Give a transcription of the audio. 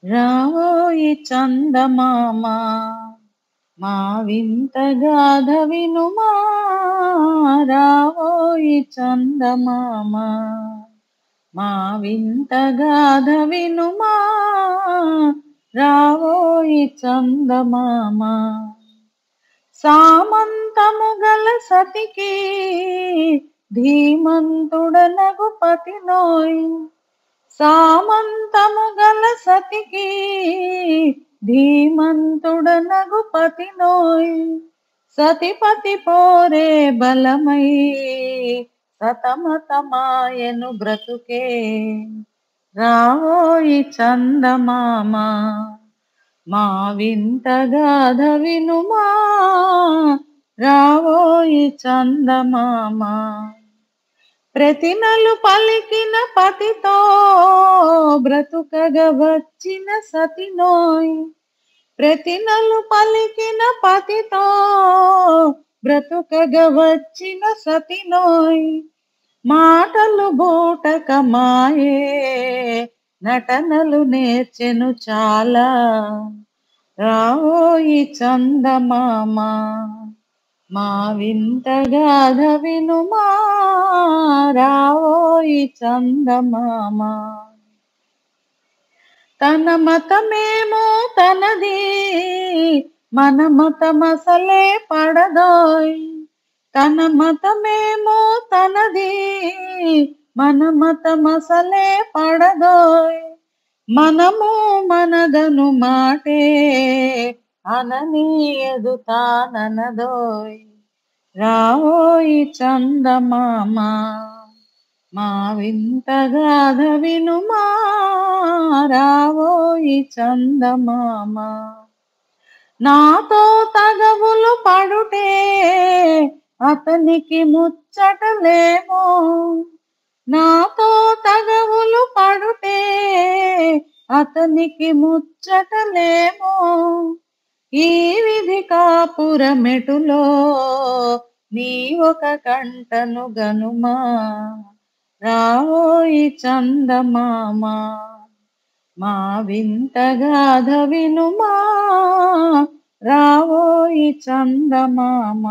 రావోయి చందమామ మా వింత గాథ వినుమా రావోయి చందమామ మా వింత గాథ వినుమా రావోయి చందమామ సామంతము గల సతికి ధీమంతుడనగు పతినోయ్ సామంతము గల సతికి ధీమంతుడనగు పతినోయ్ సతిపతి పోరే బలమై సతమతమాయను బ్రతుకే రావోయి చందమామ మా వింత గాథ వినుమా రావోయి చందమామ ప్రతినలు పలికిన పతితో బ్రతుకగా వచ్చిన సతినోయ్ ప్రతినలు పలికిన పతితో బ్రతుకగా వచ్చిన సతినోయ్ మాటలు బోటక మాయే నటనలు నేర్చెను చాలా రావోయి చందమామ మా వింత గాథ వినుమా రావోయి చందమామ తన మతమేమో తనది మన మతమసలే పడదోయ్ తన మతమేమో తనది మన మతమసలే పడదోయ్ మనము మనదను మాటే అననీయదు తాననదోయ్ రావోయి చందమామ మా వింత గాథ వినుమా రావోయి చందమామ నాతో తగవులు పడుటే అతనికి ముచ్చటలేమో నాతో తగవులు పడుటే అతనికి ముచ్చటలేమో ఈ విధి కాపురమెటులో నీ ఒక కంటను గనుమా రావోయి చందమామ మా వింత గాథ వినుమా రావోయి చందమామ